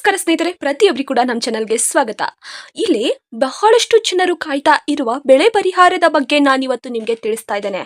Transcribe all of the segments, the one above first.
ನಮಸ್ಕಾರ ಸ್ನೇಹಿತರೆ, ಪ್ರತಿಯೊಬ್ಬರಿಗೂ ಕೂಡ ನಮ್ಮ ಚಾನಲ್ಗೆ ಸ್ವಾಗತ. ಇಲ್ಲಿ ಬಹಳಷ್ಟು ಜನರು ಕಾಯ್ತಾ ಇರುವ ಬೆಳೆ ಪರಿಹಾರದ ಬಗ್ಗೆ ನಾನಿವತ್ತು ನಿಮಗೆ ತಿಳಿಸ್ತಾ ಇದ್ದೇನೆ.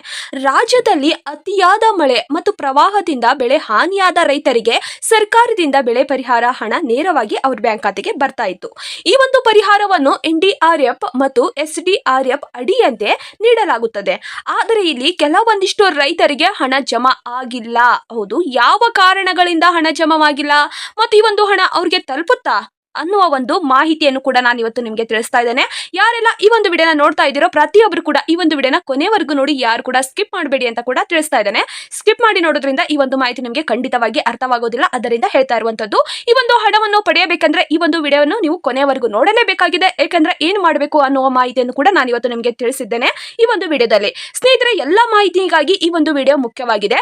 ರಾಜ್ಯದಲ್ಲಿ ಅತಿಯಾದ ಮಳೆ ಮತ್ತು ಪ್ರವಾಹದಿಂದ ಬೆಳೆ ಹಾನಿಯಾದ ರೈತರಿಗೆ ಸರ್ಕಾರದಿಂದ ಬೆಳೆ ಪರಿಹಾರ ಹಣ ನೇರವಾಗಿ ಅವ್ರ ಬ್ಯಾಂಕ್ ಖಾತೆಗೆ ಬರ್ತಾ ಇತ್ತು. ಈ ಒಂದು ಪರಿಹಾರವನ್ನು NDRF ಮತ್ತು SDRF ಅಡಿಯಂತೆ ನೀಡಲಾಗುತ್ತದೆ. ಆದರೆ ಇಲ್ಲಿ ಕೆಲವೊಂದಿಷ್ಟು ರೈತರಿಗೆ ಹಣ ಜಮಾ ಆಗಿಲ್ಲ. ಹೌದು, ಯಾವ ಕಾರಣಗಳಿಂದ ಹಣ ಜಮಾವಾಗಿಲ್ಲ ಮತ್ತು ಈ ಒಂದು ಹಣ ಅವ್ರಿಗೆ ತಲುಪುತ್ತಾ ಅನ್ನುವ ಒಂದು ಮಾಹಿತಿಯನ್ನು ಕೂಡ ನಾನು ಇವತ್ತು ನಿಮಗೆ ತಿಳಿಸ್ತಾ ಇದ್ದೇನೆ. ಯಾರೆಲ್ಲ ಈ ಒಂದು ವಿಡಿಯೋನ ನೋಡ್ತಾ ಇದ್ದೀರೋ ಪ್ರತಿಯೊಬ್ಬರು ಕೂಡ ಈ ಒಂದು ವಿಡಿಯೋನ ಕೊನೆವರೆಗೂ ನೋಡಿ, ಯಾರು ಕೂಡ ಸ್ಕಿಪ್ ಮಾಡಬೇಡಿ ಅಂತ ಕೂಡ ತಿಳಿಸ್ತಾ ಇದ್ದೇನೆ. ಸ್ಕಿಪ್ ಮಾಡಿ ನೋಡೋದ್ರಿಂದ ಈ ಒಂದು ಮಾಹಿತಿ ನಿಮಗೆ ಖಂಡಿತವಾಗಿ ಅರ್ಥವಾಗೋದಿಲ್ಲ. ಅದರಿಂದ ಹೇಳ್ತಾ ಇರುವಂತದ್ದು, ಈ ಒಂದು ಹಣವನ್ನು ಪಡೆಯಬೇಕಂದ್ರೆ ಈ ಒಂದು ವಿಡಿಯೋವನ್ನು ನೀವು ಕೊನೆವರೆಗೂ ನೋಡಲೇಬೇಕಾಗಿದೆ. ಯಾಕಂದ್ರೆ ಏನು ಮಾಡಬೇಕು ಅನ್ನುವ ಮಾಹಿತಿಯನ್ನು ಕೂಡ ನಾನು ಇವತ್ತು ನಿಮಗೆ ತಿಳಿಸಿದ್ದೇನೆ ಈ ಒಂದು ವಿಡಿಯೋದಲ್ಲಿ. ಸ್ನೇಹಿತರೆ, ಎಲ್ಲ ಮಾಹಿತಿಗಾಗಿ ಈ ಒಂದು ವಿಡಿಯೋ ಮುಖ್ಯವಾಗಿದೆ.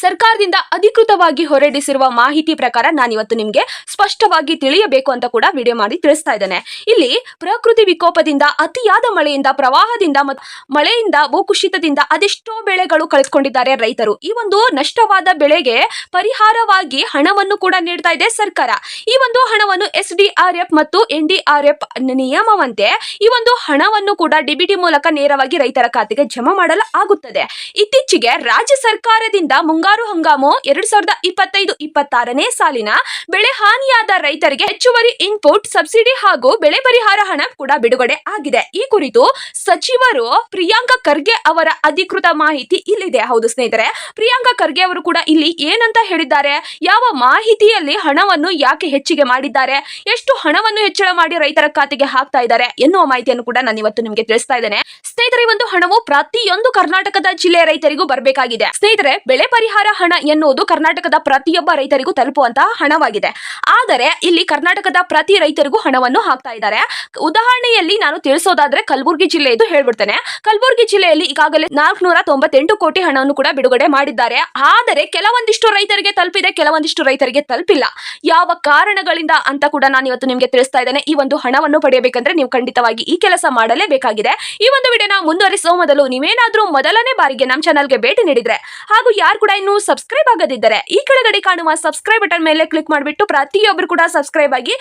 ಸರ್ಕಾರದಿಂದ ಅಧಿಕೃತವಾಗಿ ಹೊರಡಿಸಿರುವ ಮಾಹಿತಿ ಪ್ರಕಾರ ನಾನಿವತ್ತು ನಿಮಗೆ ಸ್ಪಷ್ಟವಾಗಿ ತಿಳಿಯಬೇಕು ಅಂತ ಕೂಡ ವಿಡಿಯೋ ಮಾಡಿ ತಿಳಿಸ್ತಾ ಇದ್ದೇನೆ. ಇಲ್ಲಿ ಪ್ರಕೃತಿ ವಿಕೋಪದಿಂದ, ಅತಿಯಾದ ಮಳೆಯಿಂದ, ಪ್ರವಾಹದಿಂದ ಮತ್ತು ಮಳೆಯಿಂದ, ಭೂಕುಸಿತದಿಂದ ಅದೆಷ್ಟೋ ಬೆಳೆಗಳು ಕಳೆದುಕೊಂಡಿದ್ದಾರೆ ರೈತರು. ಈ ಒಂದು ನಷ್ಟವಾದ ಬೆಳೆಗೆ ಪರಿಹಾರವಾಗಿ ಹಣವನ್ನು ಕೂಡ ನೀಡ್ತಾ ಇದೆ ಸರ್ಕಾರ. ಈ ಒಂದು ಹಣವನ್ನು SDRF ಮತ್ತು NDRF ನಿಯಮವಂತೆ ಈ ಒಂದು ಹಣವನ್ನು ಕೂಡ DBT ಮೂಲಕ ನೇರವಾಗಿ ರೈತರ ಖಾತೆಗೆ ಜಮಾ ಮಾಡಲಾಗುತ್ತದೆ. ಇತ್ತೀಚೆಗೆ ರಾಜ್ಯ ಸರ್ಕಾರದಿಂದ ಮುಂಗಾರು ಹಂಗಾಮು 2025-26ನೇ ಸಾಲಿನ ಬೆಳೆ ಹಾನಿಯಾದ ರೈತರಿಗೆ ಹೆಚ್ಚುವರಿ ಇನ್ಪುಟ್ ಸಬ್ಸಿಡಿ ಹಾಗೂ ಬೆಳೆ ಪರಿಹಾರ ಹಣ ಕೂಡ ಬಿಡುಗಡೆ ಆಗಿದೆ. ಈ ಕುರಿತು ಸಚಿವರು ಪ್ರಿಯಾಂಕ ಖರ್ಗೆ ಅವರ ಅಧಿಕೃತ ಮಾಹಿತಿ ಇಲ್ಲಿದೆ. ಹೌದು ಸ್ನೇಹಿತರೆ, ಪ್ರಿಯಾಂಕ ಖರ್ಗೆ ಅವರು ಕೂಡ ಇಲ್ಲಿ ಏನಂತ ಹೇಳಿದ್ದಾರೆ, ಯಾವ ಮಾಹಿತಿಯಲ್ಲಿ ಹಣವನ್ನು ಯಾಕೆ ಹೆಚ್ಚಿಗೆ ಮಾಡಿದ್ದಾರೆ, ಎಷ್ಟು ಹಣವನ್ನು ಹೆಚ್ಚಳ ಮಾಡಿ ರೈತರ ಖಾತೆಗೆ ಹಾಕ್ತಾ ಇದ್ದಾರೆ ಎನ್ನುವ ಮಾಹಿತಿಯನ್ನು ಕೂಡ ನಾನು ಇವತ್ತು ನಿಮಗೆ ತಿಳಿಸ್ತಾ ಇದ್ದೇನೆ. ಸ್ನೇಹಿತರೆ, ಈ ಒಂದು ಹಣವು ಪ್ರತಿಯೊಂದು ಕರ್ನಾಟಕದ ಜಿಲ್ಲೆಯ ರೈತರಿಗೂ ಬರಬೇಕಾಗಿದೆ. ಸ್ನೇಹಿತರೆ, ಬೆಳೆ ಪರಿಹಾರ ಹಣ ಎನ್ನುವುದು ಕರ್ನಾಟಕದ ಪ್ರತಿಯೊಬ್ಬ ರೈತರಿಗೂ ತಲುಪುವಂತಹ ಹಣವಾಗಿದೆ. ಆದರೆ ಇಲ್ಲಿ ಕರ್ನಾಟಕದ ಪ್ರತಿ ರೈತರಿಗೂ ಹಣವನ್ನು ಹಾಕ್ತಾ ಇದ್ದಾರೆ. ಉದಾಹರಣೆಯಲ್ಲಿ ನಾನು ತಿಳಿಸೋದಾದ್ರೆ ಕಲಬುರಗಿ ಜಿಲ್ಲೆಯದು ಹೇಳ್ಬಿಡ್ತೇನೆ. ಕಲಬುರಗಿ ಜಿಲ್ಲೆಯಲ್ಲಿ ಈಗಾಗಲೇ 498 ಕೋಟಿ ಹಣವನ್ನು ಕೂಡ ಬಿಡುಗಡೆ ಮಾಡಿದ್ದಾರೆ. ಆದರೆ ಕೆಲವೊಂದಿಷ್ಟು ರೈತರಿಗೆ ತಲುಪಿದೆ, ಕೆಲವೊಂದಿಷ್ಟು ರೈತರಿಗೆ ತಲುಪಿಲ್ಲ. ಯಾವ ಕಾರಣಗಳಿಂದ ಅಂತ ಕೂಡ ನಾನು ಇವತ್ತು ನಿಮಗೆ ತಿಳಿಸ್ತಾ ಇದ್ದೇನೆ. ಈ ಒಂದು ಹಣವನ್ನು ಪಡೆಯಬೇಕಂದ್ರೆ ನೀವು ಖಂಡಿತವಾಗಿ ಈ ಕೆಲಸ ಮಾಡಲೇಬೇಕಾಗಿದೆ. ಈ ಒಂದು ವಿಡಿಯೋನ ಮುಂದುವರಿಸುವ ಮೊದಲು ನೀವೇನಾದ್ರೂ ಮೊದಲನೇ ಬಾರಿಗೆ ನಮ್ಮ ಚಾನಲ್ಗೆ ಭೇಟಿ ನೀಡಿದ್ರೆ ಹಾಗೂ ಯಾರು ಕೂಡ ಇನ್ನೂ ಸಬ್ಸ್ಕ್ರೈಬ್ ಆಗದಿದ್ದರೆ ಈ ಕೆಳಗಡೆ ಕಾಣುವ ಸಬ್ಸ್ಕ್ರೈಬ್ ಬಟನ್ ಮೇಲೆ ಕ್ಲಿಕ್ ಮಾಡಿಬಿಟ್ಟು ಪ್ರತಿಯೊಬ್ಬರು ಕೂಡ ಸಬ್ಸ್ಕ್ರೈಬ್ ಆಗಿ.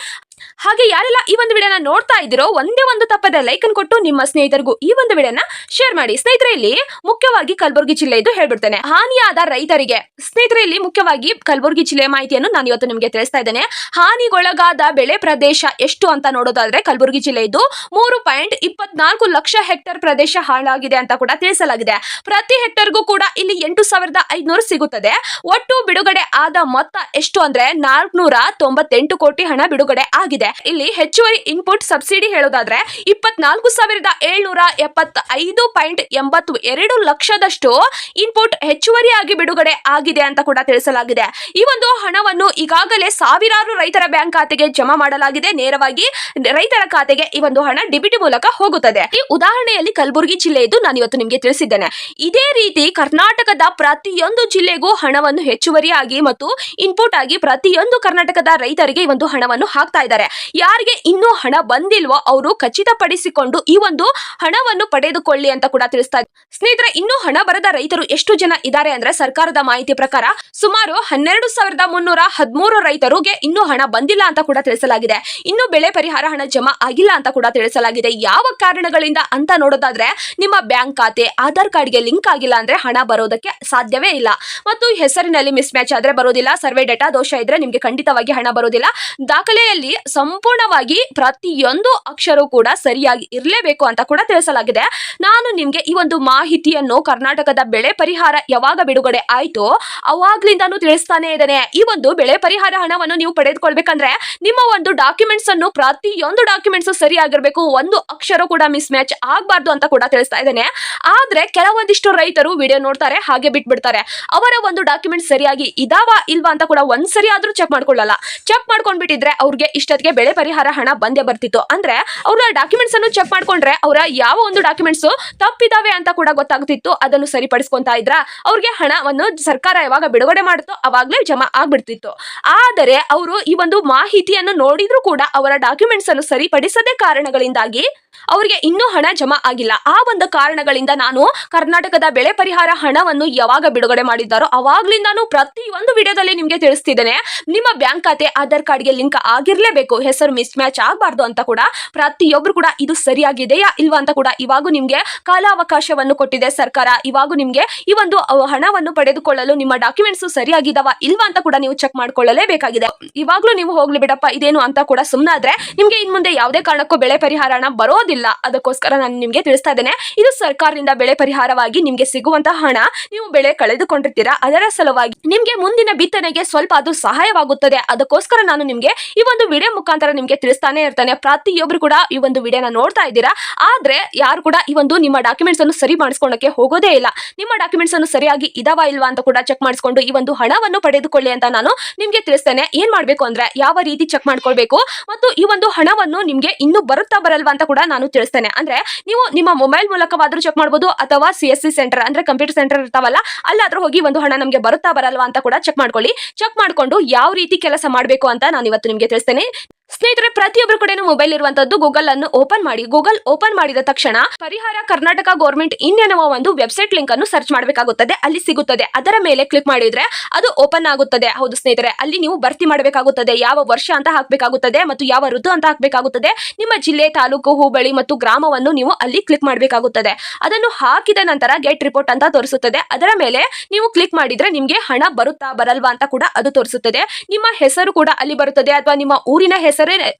ಹಾಗೆ ಯಾರೆಲ್ಲ ಈ ಒಂದು ವಿಡಿಯೋನ ನೋಡ್ತಾ ಇದ್ದೀರೋ ಒಂದೇ ಒಂದು ತಪ್ಪದ ಲೈಕ್ ಅನ್ನು ಕೊಟ್ಟು ನಿಮ್ಮ ಸ್ನೇಹಿತರಿಗೂ ಈ ಒಂದು ವಿಡಿಯೋನ ಶೇರ್ ಮಾಡಿ. ಸ್ನೇಹಿತರೆ, ಇಲ್ಲಿ ಮುಖ್ಯವಾಗಿ ಕಲಬುರಗಿ ಜಿಲ್ಲೆಯದು ಹೇಳ್ಬಿಡ್ತೇನೆ. ಹಾನಿಯಾದ ರೈತರಿಗೆ ಸ್ನೇಹಿತರೆ, ಇಲ್ಲಿ ಮುಖ್ಯವಾಗಿ ಕಲಬುರಗಿ ಜಿಲ್ಲೆಯ ಮಾಹಿತಿಯನ್ನು ನಾನು ಇವತ್ತು ನಿಮಗೆ ತಿಳಿಸ್ತಾ ಇದ್ದೇನೆ. ಹಾನಿಗೊಳಗಾದ ಬೆಳೆ ಪ್ರದೇಶ ಎಷ್ಟು ಅಂತ ನೋಡೋದಾದ್ರೆ ಕಲಬುರಗಿ ಜಿಲ್ಲೆಯದು 3.24 ಲಕ್ಷ ಹೆಕ್ಟೇರ್ ಪ್ರದೇಶ ಹಾಳಾಗಿದೆ ಅಂತ ಕೂಡ ತಿಳಿಸಲಾಗಿದೆ. ಪ್ರತಿ ಹೆಕ್ಟರ್ಗೂ ಕೂಡ ಇಲ್ಲಿ 8,500 ಸಿಗುತ್ತದೆ. ಒಟ್ಟು ಬಿಡುಗಡೆ ಆದ ಮೊತ್ತ ಎಷ್ಟು ಅಂದ್ರೆ 498 ಕೋಟಿ ಹಣ ಬಿಡುಗಡೆ ಆಗಿದೆ. ಇಲ್ಲಿ ಹೆಚ್ಚುವರಿ ಇನ್ಪುಟ್ ಸಬ್ಸಿಡಿ ಹೇಳೋದಾದ್ರೆ 24,775.82 ಲಕ್ಷದಷ್ಟು ಇನ್ಪುಟ್ ಹೆಚ್ಚುವರಿಯಾಗಿ ಬಿಡುಗಡೆ ಆಗಿದೆ ಅಂತ ಕೂಡ ತಿಳಿಸಲಾಗಿದೆ. ಈ ಒಂದು ಹಣವನ್ನು ಈಗಾಗಲೇ ಸಾವಿರಾರು ರೈತರ ಬ್ಯಾಂಕ್ ಖಾತೆಗೆ ಜಮಾ ಮಾಡಲಾಗಿದೆ. ನೇರವಾಗಿ ರೈತರ ಖಾತೆಗೆ ಈ ಒಂದು ಹಣ DBT ಮೂಲಕ ಹೋಗುತ್ತದೆ. ಈ ಉದಾಹರಣೆಯಲ್ಲಿ ಕಲಬುರಗಿ ಜಿಲ್ಲೆಯದು ನಾನು ಇವತ್ತು ನಿಮಗೆ ತಿಳಿಸಿದ್ದೇನೆ. ಇದೇ ರೀತಿ ಕರ್ನಾಟಕದ ಪ್ರತಿಯೊಂದು ಜಿಲ್ಲೆಗೂ ಹಣವನ್ನು ಹೆಚ್ಚುವರಿಯಾಗಿ ಮತ್ತು ಇನ್ಪುಟ್ ಆಗಿ ಪ್ರತಿಯೊಂದು ಕರ್ನಾಟಕದ ರೈತರಿಗೆ ಈ ಒಂದು ಹಣವನ್ನು ಹಾಕ್ತಾ ಇದ್ದಾರೆ. ಯಾರಿಗೆ ಇನ್ನೂ ಹಣ ಬಂದಿಲ್ವೋ ಅವರು ಖಚಿತಪಡಿಸಿಕೊಂಡು ಈ ಒಂದು ಹಣವನ್ನು ಪಡೆದುಕೊಳ್ಳಿ ಅಂತ ಕೂಡ ತಿಳಿಸ್ತಾ ಇದ್ದಾರೆ. ಸ್ನೇಹಿತರೆ, ಇನ್ನೂ ಹಣ ಬರದ ರೈತರು ಎಷ್ಟು ಜನ ಇದ್ದಾರೆ ಅಂದ್ರೆ ಸರ್ಕಾರದ ಮಾಹಿತಿ ಪ್ರಕಾರ ಸುಮಾರು 12,313 ರೈತರಿಗೆ ಇನ್ನೂ ಹಣ ಬಂದಿಲ್ಲ ಅಂತ ಕೂಡ ತಿಳಿಸಲಾಗಿದೆ. ಇನ್ನು ಬೆಳೆ ಪರಿಹಾರ ಹಣ ಜಮಾ ಆಗಿಲ್ಲ ಅಂತ ಕೂಡ ತಿಳಿಸಲಾಗಿದೆ. ಯಾವ ಕಾರಣಗಳಿಂದ ಅಂತ ನೋಡೋದಾದ್ರೆ ನಿಮ್ಮ ಬ್ಯಾಂಕ್ ಖಾತೆ ಆಧಾರ್ ಕಾರ್ಡ್ಗೆ ಲಿಂಕ್ ಆಗಿಲ್ಲ ಅಂದ್ರೆ ಹಣ ಬರೋದಕ್ಕೆ ಸಾಧ್ಯವೇ ಇಲ್ಲ. ಮತ್ತು ಹೆಸರಿನಲ್ಲಿ ಮಿಸ್ ಮ್ಯಾಚ್ ಆದ್ರೆ ಬರೋದಿಲ್ಲ. ಸರ್ವೆ ಡೇಟಾ ದೋಷ ಇದ್ರೆ ನಿಮ್ಗೆ ಖಂಡಿತವಾಗಿ ಹಣ ಬರೋದಿಲ್ಲ. ದಾಖಲೆಯಲ್ಲಿ ಸಂಪೂರ್ಣವಾಗಿ ಪ್ರತಿಯೊಂದು ಅಕ್ಷರವೂ ಕೂಡ ಸರಿಯಾಗಿ ಇರಲೇಬೇಕು ಅಂತ ಕೂಡ ತಿಳಿಸಲಾಗಿದೆ. ನಾನು ನಿಮ್ಗೆ ಈ ಒಂದು ಮಾಹಿತಿಯನ್ನು ಕರ್ನಾಟಕದ ಬೆಳೆ ಪರಿಹಾರ ಯಾವಾಗ ಬಿಡುಗಡೆ ಆಯ್ತೋ ಅವಾಗ್ಲಿಂದಾನು ತಿಳಿಸ್ತಾನೆ ಇದ್ದೇನೆ. ಈ ಒಂದು ಬೆಳೆ ಪರಿಹಾರ ಹಣವನ್ನು ನೀವು ಪಡೆದುಕೊಳ್ಬೇಕಂದ್ರೆ ನಿಮ್ಮ ಒಂದು ಡಾಕ್ಯುಮೆಂಟ್ಸ್ ಅನ್ನು ಪ್ರತಿಯೊಂದು ಡಾಕ್ಯುಮೆಂಟ್ಸ್ ಸರಿಯಾಗಿರ್ಬೇಕು, ಒಂದು ಅಕ್ಷರ ಕೂಡ ಮಿಸ್ ಮ್ಯಾಚ್ ಆಗಬಾರ್ದು ಅಂತ ಕೂಡ ತಿಳಿಸ್ತಾ ಇದ್ದೇನೆ. ಆದ್ರೆ ಕೆಲವೊಂದಿಷ್ಟು ರೈತರು ವಿಡಿಯೋ ನೋಡ್ತಾರೆ, ಹಾಗೆ ಬಿಟ್ಬಿಡ್ತಾರೆ. ಅವರ ಒಂದು ಡಾಕ್ಯುಮೆಂಟ್ ಸರಿಯಾಗಿ ಇದಾವ ಇಲ್ವಾ ಅಂತ ಕೂಡ ಒಂದ್ಸರಿ ಆದ್ರೂ ಚೆಕ್ ಮಾಡ್ಕೊಳ್ಳಲ್ಲ. ಚೆಕ್ ಮಾಡ್ಕೊಂಡ್ಬಿಟ್ಟಿದ್ರೆ ಅವ್ರಿಗೆ ಇಷ್ಟೊತ್ತಿಗೆ ಬೆಳೆ ಪರಿಹಾರ ಹಣ ಬಂದೇ ಬರ್ತಿತ್ತು. ಅಂದ್ರೆ ಅವರ ಡಾಕ್ಯುಮೆಂಟ್ಸ್ ಅನ್ನು ಚೆಕ್ ಮಾಡ್ಕೊಂಡ್ರೆ ಅವರ ಯಾವ ಒಂದು ಡಾಕ್ಯುಮೆಂಟ್ಸ್ ತಪ್ಪಿದಾವೆ ಅಂತ ಕೂಡ ಗೊತ್ತಾಗ್ತಿತ್ತು. ಅದನ್ನು ಸರಿಪಡಿಸ್ಕೊಂತಾ ಇದ್ರ ಅವ್ರಿಗೆ ಹಣವನ್ನು ಸರ್ಕಾರ ಯಾವಾಗ ಬಿಡುಗಡೆ ಮಾಡುತ್ತೋ ಅವಾಗ್ಲೇ ಜಮಾ ಆಗ್ಬಿಡ್ತಿತ್ತು. ಆದರೆ ಅವರು ಈ ಒಂದು ಮಾಹಿತಿಯನ್ನು ನೋಡಿದ್ರು ಕೂಡ ಅವರ ಡಾಕ್ಯುಮೆಂಟ್ಸ್ ಅನ್ನು ಸರಿಪಡಿಸದೆ ಕಾರಣಗಳಿಂದಾಗಿ ಅವರಿಗೆ ಇನ್ನೂ ಹಣ ಜಮಾ ಆಗಿಲ್ಲ. ಆ ಒಂದು ಕಾರಣಗಳಿಂದ ನಾನು ಕರ್ನಾಟಕದ ಬೆಳೆ ಪರಿಹಾರ ಹಣವನ್ನು ಯಾವಾಗ ಬಿಡುಗಡೆ ಮಾಡಿದ್ದಾರೋ ಅವಾಗ್ಲಿಂದಾನು ಪ್ರತಿಯೊಂದು ವಿಡಿಯೋದಲ್ಲಿ ನಿಮ್ಗೆ ತಿಳಿಸ್ತಿದ್ದೇನೆ. ನಿಮ್ಮ ಬ್ಯಾಂಕ್ ಖಾತೆ ಆಧಾರ್ ಕಾರ್ಡ್ಗೆ ಲಿಂಕ್ ಆಗಿರ್ಲೇಬೇಕು, ಹೆಸರು ಮಿಸ್ ಮ್ಯಾಚ್ ಆಗಬಾರ್ದು ಅಂತ ಕೂಡ ಪ್ರತಿಯೊಬ್ರು ಕೂಡ ಇದು ಸರಿಯಾಗಿದೆಯಾ ಇಲ್ವಾ ಅಂತ ಕೂಡ ಇವಾಗೂ ನಿಮ್ಗೆ ಕಾಲಾವಕಾಶವನ್ನು ಕೊಟ್ಟಿದೆ ಸರ್ಕಾರ. ಇವಾಗೂ ನಿಮ್ಗೆ ಈ ಒಂದು ಹಣವನ್ನು ಪಡೆದುಕೊಳ್ಳಲು ನಿಮ್ಮ ಡಾಕ್ಯುಮೆಂಟ್ಸ್ ಸರಿಯಾಗಿದಾವ ಇಲ್ವಾ ಅಂತ ಕೂಡ ನೀವು ಚೆಕ್ ಮಾಡ್ಕೊಳ್ಳಲೇಬೇಕಾಗಿದೆ. ಇವಾಗ್ಲೂ ನೀವು ಹೋಗ್ಲಿ ಬಿಡಪ್ಪ ಇದೇನು ಅಂತ ಕೂಡ ಸುಮ್ಮನಾದ್ರೆ ನಿಮ್ಗೆ ಇನ್ ಮುಂದೆ ಯಾವುದೇ ಕಾರಣಕ್ಕೂ ಬೆಳೆ ಪರಿಹಾರ ಹಣ ಬರೋದಿಲ್ಲ. ಅದಕ್ಕೋಸ್ಕರ ನಾನು ನಿಮ್ಗೆ ತಿಳಿಸ್ತಾ ಇದ್ದೇನೆ, ಇದು ಸರ್ಕಾರದಿಂದ ಬೆಳೆ ಪರಿಹಾರವಾಗಿ ನಿಮ್ಗೆ ಸಿಗುವಂತಹ ಹಣ. ನೀವು ಬೆಳೆ ಕಳೆದುಕೊಂಡಿರ್ತೀರಾ, ಅದರ ಸಲುವಾಗಿ ನಿಮ್ಗೆ ಮುಂದಿನ ಬಿತ್ತನೆಗೆ ಸ್ವಲ್ಪ ಅದು ಸಹಾಯವಾಗುತ್ತದೆ. ಅದಕ್ಕೋಸ್ಕರ ನಾನು ನಿಮ್ಗೆ ಈ ಒಂದು ವಿಡಿಯೋ ಮುಖಾಂತರ ನಿಮ್ಗೆ ತಿಳಿಸ್ತಾನೆ ಇರ್ತಾನೆ. ಪ್ರತಿಯೊಬ್ರು ಕೂಡ ಈ ಒಂದು ವಿಡಿಯೋನ ನೋಡ್ತಾ ಇದ್ದೀರಾ, ಆದ್ರೆ ಯಾರು ಕೂಡ ಈ ಒಂದು ನಿಮ್ಮ ಡಾಕ್ಯುಮೆಂಟ್ಸ್ ಅನ್ನು ಸರಿ ಮಾಡಿಸ್ಕೊಳ್ಳಕ್ಕೆ ಹೋಗೋದೇ ಇಲ್ಲ. ನಿಮ್ಮ ಡಾಕ್ಯುಮೆಂಟ್ಸ್ ಅನ್ನು ಸರಿಯಾಗಿ ಇದಾವ ಇಲ್ವಾ ಅಂತ ಕೂಡ ಚೆಕ್ ಮಾಡಿಸ್ಕೊಂಡು ಈ ಒಂದು ಹಣವನ್ನು ಪಡೆದುಕೊಳ್ಳಿ ಅಂತ ನಾನು ನಿಮ್ಗೆ ತಿಳಿಸ್ತೇನೆ. ಏನ್ ಮಾಡ್ಬೇಕು ಅಂದ್ರೆ ಯಾವ ರೀತಿ ಚೆಕ್ ಮಾಡ್ಕೊಳ್ಬೇಕು ಮತ್ತು ಈ ಒಂದು ಹಣವನ್ನು ನಿಮ್ಗೆ ಇನ್ನು ಬರುತ್ತಾ ಬರಲ್ವಾ ಅಂತ ಕೂಡ ನಾನು ತಿಳಿಸ್ತೇನೆ. ಅಂದ್ರೆ ನೀವು ನಿಮ್ಮ ಮೊಬೈಲ್ ಮೂಲಕವಾದ್ರೂ ಚೆಕ್ ಮಾಡಬಹುದು ಅಥವಾ CSC ಸೆಂಟರ್ ಅಂದ್ರೆ ಕಂಪ್ಯೂಟರ್ ಸೆಂಟರ್ ಇರ್ತಾವಲ್ಲ ಅಲ್ಲಾದ್ರೂ ಹೋಗಿ ಒಂದು ಹಣ ನಮ್ಗೆ ಬರುತ್ತಾ ಬರಲ್ವಾ ಅಂತ ಕೂಡ ಚೆಕ್ ಮಾಡ್ಕೊಳ್ಳಿ. ಚೆಕ್ ಮಾಡ್ಕೊಂಡು ಯಾವ ರೀತಿ ಕೆಲಸ ಮಾಡಬೇಕು ಅಂತ ನಾನು ಇವತ್ತು ನಿಮ್ಗೆ ತಿಳಿಸ್ತೇನೆ. ಸ್ನೇಹಿತರೆ, ಪ್ರತಿಯೊಬ್ಬರು ಕೂಡ ಮೊಬೈಲ್ ಇರುವಂತದ್ದು ಗೂಗಲ್ ಅನ್ನು ಓಪನ್ ಮಾಡಿ. ಗೂಗಲ್ ಓಪನ್ ಮಾಡಿದ ತಕ್ಷಣ ಪರಿಹಾರ ಕರ್ನಾಟಕ ಗೌರ್ಮೆಂಟ್ ಇನ್ ಎನ್ನುವ ಒಂದು ವೆಬ್ಸೈಟ್ ಲಿಂಕ್ ಅನ್ನು ಸರ್ಚ್ ಮಾಡಬೇಕಾಗುತ್ತದೆ. ಅಲ್ಲಿ ಸಿಗುತ್ತದೆ, ಅದರ ಮೇಲೆ ಕ್ಲಿಕ್ ಮಾಡಿದ್ರೆ ಅದು ಓಪನ್ ಆಗುತ್ತದೆ. ಹೌದು ಸ್ನೇಹಿತರೆ, ಅಲ್ಲಿ ನೀವು ಭರ್ತಿ ಮಾಡಬೇಕಾಗುತ್ತದೆ, ಯಾವ ವರ್ಷ ಅಂತ ಹಾಕಬೇಕಾಗುತ್ತದೆ ಮತ್ತು ಯಾವ ಋತು ಅಂತ ಹಾಕಬೇಕಾಗುತ್ತದೆ. ನಿಮ್ಮ ಜಿಲ್ಲೆ, ತಾಲೂಕು, ಹೋಬಳಿ ಮತ್ತು ಗ್ರಾಮವನ್ನು ನೀವು ಅಲ್ಲಿ ಕ್ಲಿಕ್ ಮಾಡಬೇಕಾಗುತ್ತದೆ. ಅದನ್ನು ಹಾಕಿದ ನಂತರ ಗೆಟ್ ರಿಪೋರ್ಟ್ ಅಂತ ತೋರಿಸುತ್ತದೆ. ಅದರ ಮೇಲೆ ನೀವು ಕ್ಲಿಕ್ ಮಾಡಿದ್ರೆ ನಿಮ್ಗೆ ಹಣ ಬರುತ್ತಾ ಬರಲ್ವಾ ಅಂತ ಕೂಡ ಅದು ತೋರಿಸುತ್ತದೆ. ನಿಮ್ಮ ಹೆಸರು ಕೂಡ ಅಲ್ಲಿ ಬರುತ್ತದೆ ಅಥವಾ ನಿಮ್ಮ ಊರಿನ ಹೆಸರು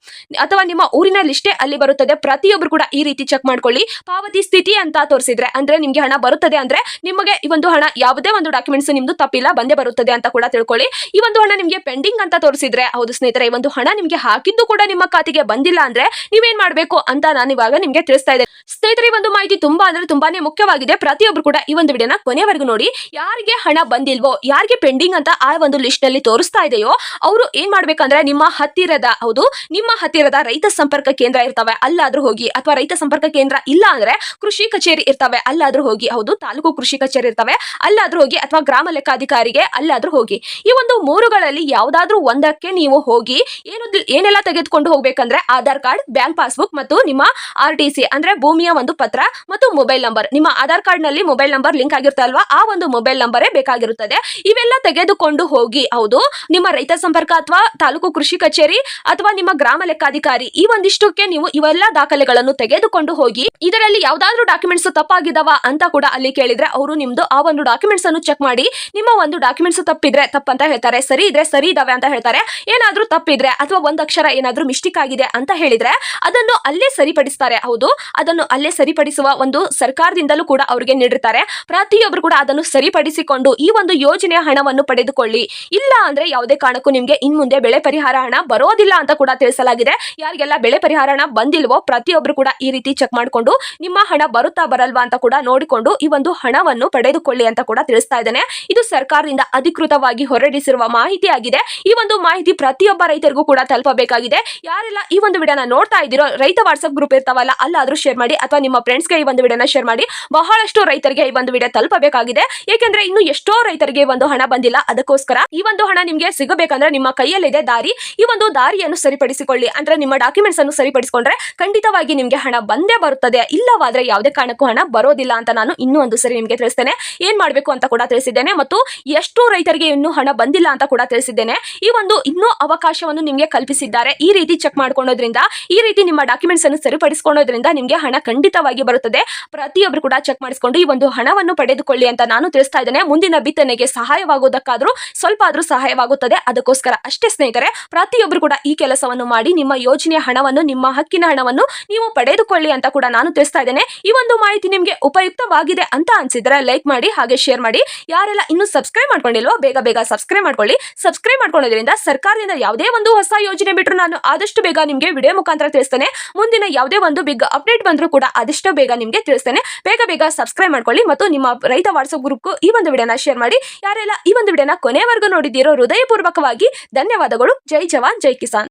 ಅಥವಾ ನಿಮ್ಮ ಊರಿನ ಲಿಸ್ಟೇ ಅಲ್ಲಿ ಬರುತ್ತದೆ. ಪ್ರತಿಯೊಬ್ರು ಕೂಡ ಈ ರೀತಿ ಚೆಕ್ ಮಾಡ್ಕೊಳ್ಳಿ. ಪಾವತಿ ಸ್ಥಿತಿ ಅಂತ ತೋರಿಸಿದ್ರೆ ಅಂದ್ರೆ ನಿಮ್ಗೆ ಹಣ ಬರುತ್ತದೆ ಅಂದ್ರೆ ನಿಮಗೆ ಈ ಒಂದು ಹಣ ಯಾವುದೇ ಒಂದು ಡಾಕ್ಯುಮೆಂಟ್ಸ್ ನಿಮ್ದು ತಪ್ಪಿಲ್ಲ ಬಂದೇ ಬರುತ್ತದೆ ಅಂತ ಕೂಡ ತಿಳ್ಕೊಳ್ಳಿ. ಈ ಒಂದು ಹಣ ನಿಮ್ಗೆ ಪೆಂಡಿಂಗ್ ಅಂತ ತೋರಿಸಿದ್ರೆ, ಹೌದು ಸ್ನೇಹಿತರೆ, ಈ ಒಂದು ಹಣ ನಿಮ್ಗೆ ಹಾಕಿದ್ದು ಕೂಡ ನಿಮ್ಮ ಖಾತೆಗೆ ಬಂದಿಲ್ಲ ಅಂದ್ರೆ ನೀವೇನ್ ಮಾಡ್ಬೇಕು ಅಂತ ನಾನು ಇವಾಗ ನಿಮ್ಗೆ ತಿಳಿಸ್ತಾ ಇದ್ದೇನೆ. ಸ್ನೇಹಿತರೆ, ಈ ಒಂದು ಮಾಹಿತಿ ತುಂಬಾ ಅಂದ್ರೆ ತುಂಬಾನೇ ಮುಖ್ಯವಾಗಿದೆ. ಪ್ರತಿಯೊಬ್ರು ಕೂಡ ಈ ಒಂದು ವಿಡಿಯೋನ ಕೊನೆವರೆಗೂ ನೋಡಿ. ಯಾರಿಗೆ ಹಣ ಬಂದಿಲ್ವೋ, ಯಾರಿಗೆ ಪೆಂಡಿಂಗ್ ಅಂತ ಆ ಒಂದು ಲಿಸ್ಟ್ ನಲ್ಲಿ ತೋರಿಸ್ತಾ ಇದೆಯೋ ಅವರು ಏನ್ ಮಾಡ್ಬೇಕಂದ್ರೆ ನಿಮ್ಮ ಹತ್ತಿರದ ರೈತ ಸಂಪರ್ಕ ಕೇಂದ್ರ ಇರ್ತವೆ ಅಲ್ಲಾದ್ರೂ ಹೋಗಿ, ಅಥವಾ ರೈತ ಸಂಪರ್ಕ ಕೇಂದ್ರ ಇಲ್ಲ ಅಂದ್ರೆ ಕೃಷಿ ಕಚೇರಿ ಇರ್ತವೆ ಅಲ್ಲಾದ್ರೂ ಹೋಗಿ, ಹೌದು ತಾಲೂಕು ಕೃಷಿ ಕಚೇರಿ ಇರ್ತವೆ ಅಲ್ಲಾದ್ರೂ ಹೋಗಿ, ಅಥವಾ ಗ್ರಾಮ ಲೆಕ್ಕಾಧಿಕಾರಿಗೆ ಅಲ್ಲಾದ್ರೂ ಹೋಗಿ. ಈ ಒಂದು ಮೂರುಗಳಲ್ಲಿ ಯಾವ್ದಾದ್ರೂ ಒಂದಕ್ಕೆ ನೀವು ಹೋಗಿ ಏನೆಲ್ಲ ತೆಗೆದುಕೊಂಡು ಹೋಗ್ಬೇಕಂದ್ರೆ ಆಧಾರ್ ಕಾರ್ಡ್, ಬ್ಯಾಂಕ್ ಪಾಸ್ಬುಕ್ ಮತ್ತು ನಿಮ್ಮ RTC ಅಂದ್ರೆ ಭೂಮಿಯ ಒಂದು ಪತ್ರ ಮತ್ತು ಮೊಬೈಲ್ ನಂಬರ್. ನಿಮ್ಮ ಆಧಾರ್ ಕಾರ್ಡ್ ನಲ್ಲಿ ಮೊಬೈಲ್ ನಂಬರ್ ಲಿಂಕ್ ಆಗಿರುತ್ತಲ್ವಾ, ಆ ಒಂದು ಮೊಬೈಲ್ ನಂಬರೇ ಬೇಕಾಗಿರುತ್ತದೆ. ಇವೆಲ್ಲ ತೆಗೆದುಕೊಂಡು ಹೋಗಿ, ಹೌದು ನಿಮ್ಮ ರೈತ ಸಂಪರ್ಕ ಅಥವಾ ತಾಲೂಕು ಕೃಷಿ ಕಚೇರಿ ಅಥವಾ ನಿಮ್ಮ ಗ್ರಾಮ ಲೆಕ್ಕಾಧಿಕಾರಿ ಈ ಒಂದಿಷ್ಟಕ್ಕೆ ನೀವು ಇವೆಲ್ಲ ದಾಖಲೆಗಳನ್ನು ತೆಗೆದುಕೊಂಡು ಹೋಗಿ. ಇದರಲ್ಲಿ ಯಾವ್ದಾದ್ರು ಡಾಕ್ಯುಮೆಂಟ್ಸ್ ತಪ್ಪಾಗಿದಾವ ಅಂತ ಕೂಡ ಅಲ್ಲಿ ಕೇಳಿದ್ರೆ ಅವರು ನಿಮ್ದು ಆ ಒಂದು ಡಾಕ್ಯುಮೆಂಟ್ಸ್ ಅನ್ನು ಚೆಕ್ ಮಾಡಿ ನಿಮ್ಮ ಒಂದು ಡಾಕ್ಯುಮೆಂಟ್ಸ್ ತಪ್ಪಿದ್ರೆ ತಪ್ಪಂತ ಹೇಳ್ತಾರೆ, ಸರಿ ಇದ್ರೆ ಸರಿ ಇದಾವೆ ಅಂತ ಹೇಳ್ತಾರೆ. ಏನಾದ್ರೂ ತಪ್ಪಿದ್ರೆ ಅಥವಾ ಒಂದ್ ಅಕ್ಷರ ಏನಾದ್ರೂ ಮಿಸ್ಟೇಕ್ ಆಗಿದೆ ಅಂತ ಹೇಳಿದ್ರೆ ಅದನ್ನು ಅಲ್ಲೇ ಸರಿಪಡಿಸ್ತಾರೆ. ಹೌದು, ಅದನ್ನು ಅಲ್ಲೇ ಸರಿಪಡಿಸುವ ಒಂದು ಸರ್ಕಾರದಿಂದಲೂ ಕೂಡ ಅವರಿಗೆ ನೀಡಿರ್ತಾರೆ. ಪ್ರತಿಯೊಬ್ರು ಕೂಡ ಅದನ್ನು ಸರಿಪಡಿಸಿಕೊಂಡು ಈ ಒಂದು ಯೋಜನೆಯ ಹಣವನ್ನು ಪಡೆದುಕೊಳ್ಳಿ. ಇಲ್ಲ ಅಂದ್ರೆ ಯಾವುದೇ ಕಾರಣಕ್ಕೂ ನಿಮ್ಗೆ ಇನ್ ಮುಂದೆ ಬೆಳೆ ಪರಿಹಾರ ಹಣ ಬರೋದಿಲ್ಲ ಅಂತ ಕೂಡ ತಿಳಿಸಲಾಗಿದೆ. ಯಾರಿಗೆಲ್ಲ ಬೆಳೆ ಪರಿಹಾರ ಹಣ ಬಂದಿಲ್ವೋ ಪ್ರತಿಯೊಬ್ರು ಕೂಡ ಈ ರೀತಿ ಚೆಕ್ ಮಾಡಿಕೊಂಡು ನಿಮ್ಮ ಹಣ ಬರುತ್ತಾ ಬರಲ್ವಾ ಅಂತ ಕೂಡ ನೋಡಿಕೊಂಡು ಈ ಒಂದು ಹಣವನ್ನು ಪಡೆದುಕೊಳ್ಳಿ ಅಂತ ಕೂಡ ತಿಳಿಸ್ತಾ ಇದ್ದೇನೆ. ಇದು ಸರ್ಕಾರದಿಂದ ಅಧಿಕೃತವಾಗಿ ಹೊರಡಿಸಿರುವ ಮಾಹಿತಿ ಆಗಿದೆ. ಈ ಒಂದು ಮಾಹಿತಿ ಪ್ರತಿಯೊಬ್ಬ ರೈತರಿಗೂ ಕೂಡ ತಲುಪಬೇಕಾಗಿದೆ. ಯಾರೆಲ್ಲ ಈ ಒಂದು ವಿಡಿಯೋನ ನೋಡ್ತಾ ಇದ್ದೀರೋ ರೈತ ವಾಟ್ಸ್ಆಪ್ ಗ್ರೂಪ್ ಇರ್ತಾವಲ್ಲ ಅಲ್ಲಾದ್ರೂ ಶೇರ್ ಮಾಡಿ, ಅಥವಾ ನಿಮ್ಮ ಫ್ರೆಂಡ್ಸ್ಗೆ ಈ ಒಂದು ವಿಡಿಯೋನ ಶೇರ್ ಮಾಡಿ. ಬಹಳಷ್ಟು ರೈತರಿಗೆ ಈ ಒಂದು ವಿಡಿಯೋ ತಲುಪಬೇಕಾಗಿದೆ. ಏಕೆಂದ್ರೆ ಇನ್ನು ಎಷ್ಟೋ ರೈತರಿಗೆ ಒಂದು ಹಣ ಬಂದಿಲ್ಲ. ಅದಕ್ಕೋಸ್ಕರ ಈ ಒಂದು ಹಣ ನಿಮ್ಗೆ ಸಿಗಬೇಕಂದ್ರೆ ನಿಮ್ಮ ಕೈಯಲ್ಲಿದೆ ದಾರಿ. ಈ ಒಂದು ದಾರಿಯನ್ನು ಸರಿಪಡಿಸಿಕೊಳ್ಳಿ. ಅಂದ್ರೆ ನಿಮ್ಮ ಡಾಕ್ಯುಮೆಂಟ್ಸ್ ಅನ್ನು ಸರಿಪಡಿಸಿಕೊಂಡ್ರೆ ಖಂಡಿತವಾಗಿ ನಿಮ್ಗೆ ಹಣ ಬಂದೇ ಬರುತ್ತದೆ. ಇಲ್ಲವಾದ್ರೆ ಯಾವುದೇ ಕಾರಣಕ್ಕೂ ಹಣ ಬರೋದಿಲ್ಲ ಅಂತ ನಾನು ಇನ್ನೂ ಒಂದು ಸರಿ ನಿಮ್ಗೆ ತಿಳಿಸ್ತೇನೆ. ಏನ್ ಮಾಡ್ಬೇಕು ಅಂತ ಕೂಡ ತಿಳಿಸಿದ್ದೇನೆ ಮತ್ತು ಎಷ್ಟು ರೈತರಿಗೆ ಇನ್ನೂ ಹಣ ಬಂದಿಲ್ಲ ಅಂತ ಕೂಡ ತಿಳಿಸಿದ್ದೇನೆ. ಈ ಒಂದು ಇನ್ನೂ ಅವಕಾಶವನ್ನು ನಿಮ್ಗೆ ಕಲ್ಪಿಸಿದ್ದಾರೆ. ಈ ರೀತಿ ಚೆಕ್ ಮಾಡ್ಕೊಳ್ಳೋದ್ರಿಂದ, ಈ ರೀತಿ ನಿಮ್ಮ ಡಾಕ್ಯುಮೆಂಟ್ಸ್ ಅನ್ನು ಸರಿಪಡಿಸಿಕೊಳ್ಳೋದ್ರಿಂದ ನಿಮ್ಗೆ ಹಣ ಖಂಡಿತವಾಗಿ ಬರುತ್ತದೆ. ಪ್ರತಿಯೊಬ್ರು ಕೂಡ ಚೆಕ್ ಮಾಡಿಸಿಕೊಂಡು ಈ ಒಂದು ಹಣವನ್ನು ಪಡೆದುಕೊಳ್ಳಿ ಅಂತ ನಾನು ತಿಳಿಸ್ತಾ ಇದ್ದೇನೆ. ಮುಂದಿನ ಬಿತ್ತನೆಗೆ ಸಹಾಯವಾಗುವುದಕ್ಕಾದ್ರೂ ಸ್ವಲ್ಪ ಆದ್ರೂ ಸಹಾಯವಾಗುತ್ತದೆ. ಅದಕ್ಕೋಸ್ಕರ ಅಷ್ಟೇ ಸ್ನೇಹಿತರೆ, ಪ್ರತಿಯೊಬ್ರು ಕೂಡ ಈ ಕೆಲಸವನ್ನು ಮಾಡಿ ನಿಮ್ಮ ಯೋಜನೆಯ ಹಣವನ್ನು, ನಿಮ್ಮ ಹಕ್ಕಿನ ಹಣವನ್ನು ನೀವು ಪಡೆದುಕೊಳ್ಳಿ ಅಂತ ಕೂಡ ನಾನು ತಿಳಿಸ್ತಾ ಇದ್ದೇನೆ. ಈ ಒಂದು ಮಾಹಿತಿ ನಿಮ್ಗೆ ಉಪಯುಕ್ತವಾಗಿದೆ ಅಂತ ಅನ್ಸಿದ್ರೆ ಲೈಕ್ ಮಾಡಿ, ಹಾಗೆ ಶೇರ್ ಮಾಡಿ. ಯಾರೆಲ್ಲ ಇನ್ನೂ ಸಬ್ಸ್ಕ್ರೈಬ್ ಮಾಡ್ಕೊಂಡಿಲ್ವೋ ಬೇಗ ಸಬ್ಸ್ಕ್ರೈಬ್ ಮಾಡ್ಕೊಳ್ಳಿ. ಸಬ್ಸ್ಕ್ರೈಬ್ ಮಾಡ್ಕೊಳ್ಳೋದ್ರಿಂದ ಸರ್ಕಾರದಿಂದ ಯಾವುದೇ ಒಂದು ಹೊಸ ಯೋಜನೆ ಬಿಟ್ಟರು ನಾನು ಆದಷ್ಟು ಬೇಗ ನಿಮ್ಗೆ ವಿಡಿಯೋ ಮುಖಾಂತರ ತಿಳಿಸ್ತೇನೆ. ಮುಂದಿನ ಯಾವುದೇ ಒಂದು ಬಿಗ್ ಅಪ್ಡೇಟ್ ಬಂದರೂ ಕೂಡ ಆದಷ್ಟು ಬೇಗ ನಿಮ್ಗೆ ತಿಳಿಸ್ತೇನೆ. ಬೇಗ ಸಬ್ಸ್ಕ್ರೈಬ್ ಮಾಡ್ಕೊಳ್ಳಿ ಮತ್ತು ನಿಮ್ಮ ರೈತ ವಾಟ್ಸ್ಆಪ್ ಗ್ರೂಪ್ ಈ ಒಂದು ವಿಡಿಯೋನ ಶೇರ್ ಮಾಡಿ. ಯಾರೆಲ್ಲ ಈ ಒಂದು ವಿಡಿಯೋನ ಕೊನೆವರೆಗೂ ನೋಡಿದ್ದೀರೋ ಹೃದಯಪೂರ್ವಕವಾಗಿ ಧನ್ಯವಾದಗಳು. ಜೈ ಜವಾನ್ ಜೈ ಕಿಸಾನ್.